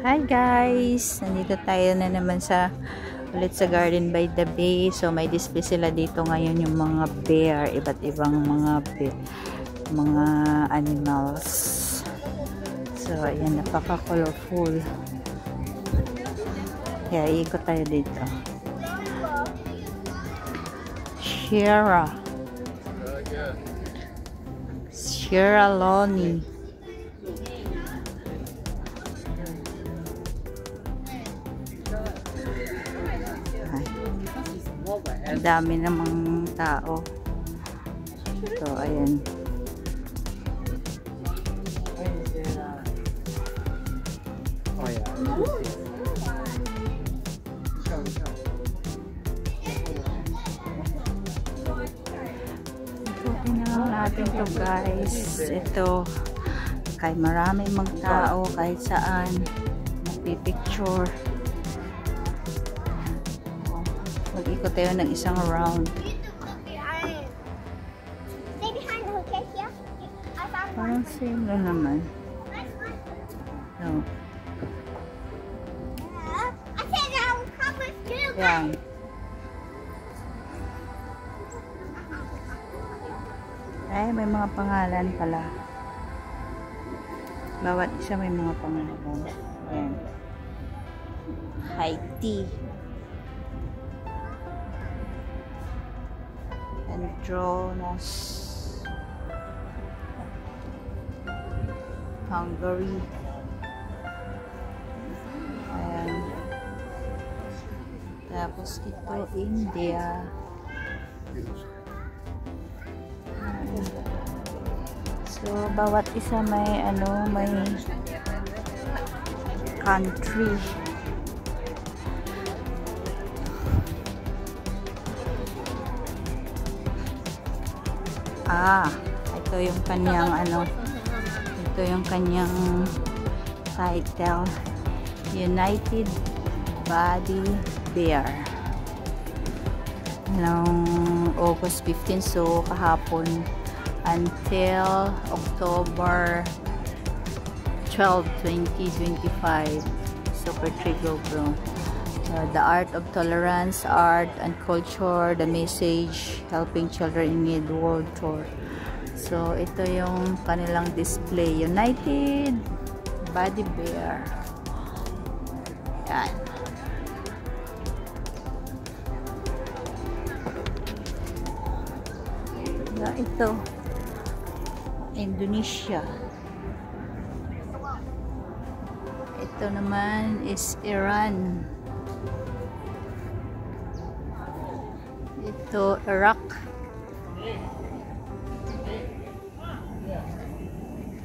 Hi guys! Nandito tayo na naman ulit sa Garden by the Bay. So may display sila dito ngayon yung mga bear, iba't ibang mga animals. So ayan, napaka-colorful. Kaya ikot tayo dito. Sierra Leone. Ang dami namang tao. So, ayan. Tingnan natin to guys. Ito, kahit maraming mga tao, kahit saan, magpipicture. Mag-ikot tayo ng isang round. Parang same lang naman. No. Yan. Ay, may mga pangalan pala. Bawat isa may mga pangalan. Ayan. Haiti. Andronos. Hungary. Ayan. Tapos ito, India. So, bawat isa may country. Ito yung kanyang ito yung kanyang title. United Body Bear. Noong August 15, so kahapon until October 12, 2025. Super Trigo Bro. The art of tolerance, art and culture, the message, helping children in need world tour. So, ito yung kanilang display. United Body Bear. Yan. Ito. Indonesia. Ito naman is Iran. Ito, Iraq.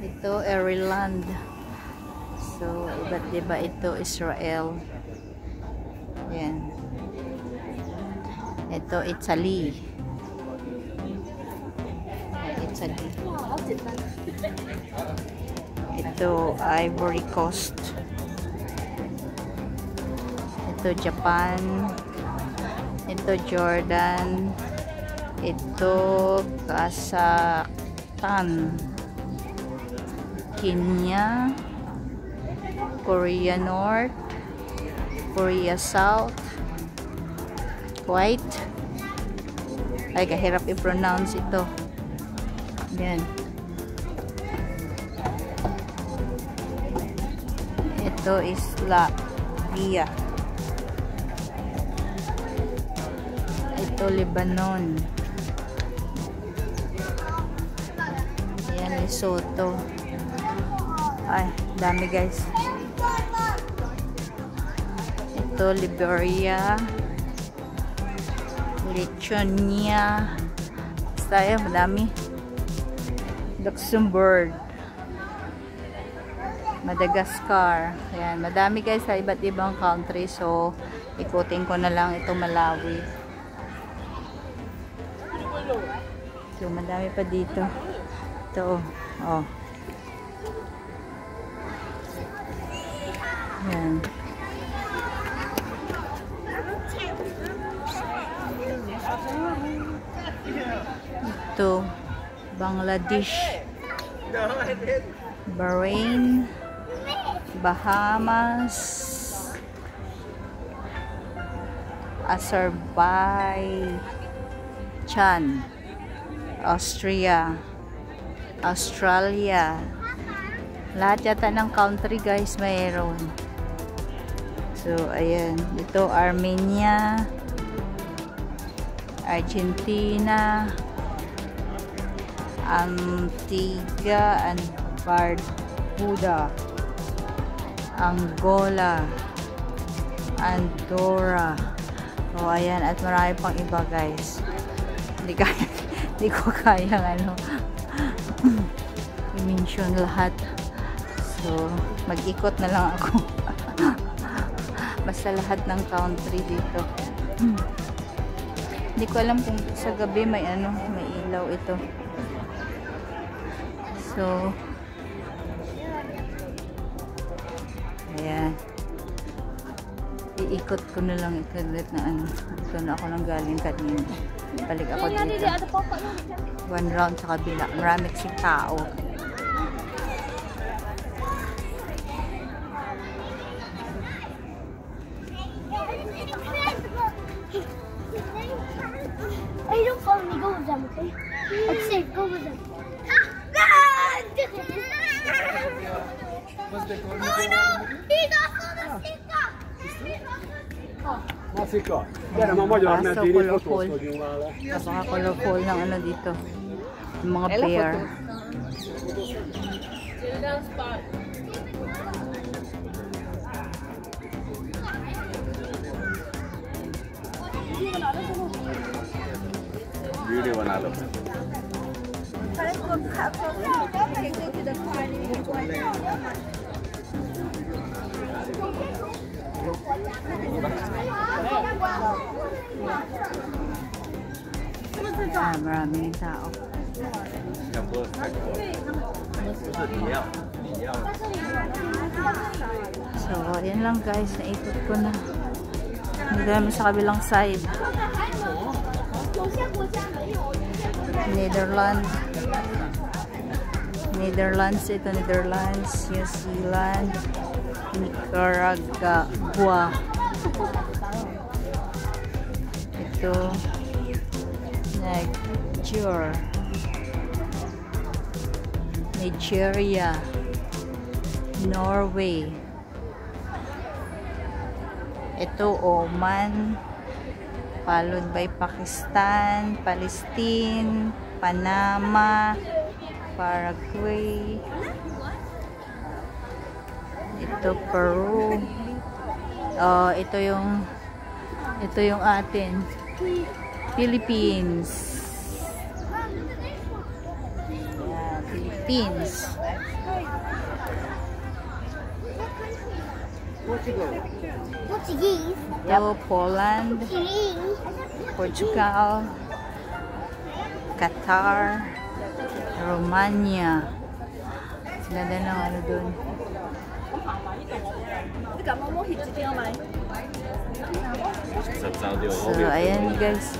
Ito, Ireland. So, iba't diba ito, Israel. Ayan. Ito, Italy. Italy. Ito, Ivory Coast. Ito, Japan. Ito, Jordan. Ito, Kazakhstan. Kenya. Korea North. Korea South. Kuwait. Ay, kahirap i-pronounce ito. Yan. Ito is Latvia. Ito, Lebanon. Ayan, Lesotho. Ay, dami guys. Ito, Liberia. Lithuania. Basta yun, madami. Luxembourg. Madagascar. Ayan, madami guys sa iba't ibang country. So, ikutin ko na lang ito Malawi. So, madami pa dito. Ito, oh. Ayan. Ito, Bangladesh. Bahrain, Bahamas, Azerbaijan, Austria, Australia. Lahat yata ng country guys mayroon. So ayan, ito Armenia, Argentina, Antigua and Barbuda, Angola, Andorra. So ayan, at marami pang iba guys. Hindi ko kaya i-mention lahat. So mag-ikot na lang ako. Basta lahat ng country dito. Hindi ko alam kung sa gabi may ilaw ito. So ayan, iikot ko na lang ito ulit na ito na ako nang galing kanina. Balik ako dito 1 round sa kabila. Marami kasing tao. I don't follow me, go with them, okay? It's safe, go with them. Oh no! He got all the sticker! Ma si qua. Era ma voglio la Paso mettere colorful. Napaka-colorful ng dito. Yung mga bear. Video बना लो. Maraming tao. So, ayan lang guys. Naikot ko na. Hindi namin sa kabilang side. Netherlands ito, Netherlands, New Zealand, Nicaragua. Ito Nigeria, Norway. Ito Oman, followed by Pakistan, Palestine, Panama, Paraguay. Ito Peru. Ito yung atin. Philippines. Yeah, Philippines. Portuguese. Ito Poland, Portugal, Qatar, Romania. Ganda ng dun. So, ayan guys.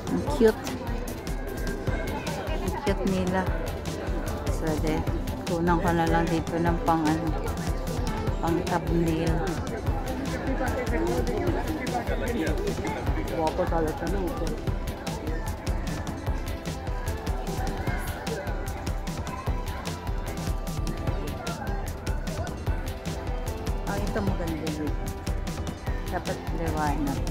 Ang cute. Ang cute nila. So, kunan ko na lang dito ng pang thumbnail. वापस आ जाता है ना ऊपर. Ito maganda dito. Dapat liwanag.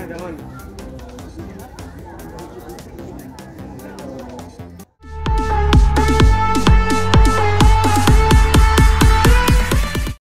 jangan.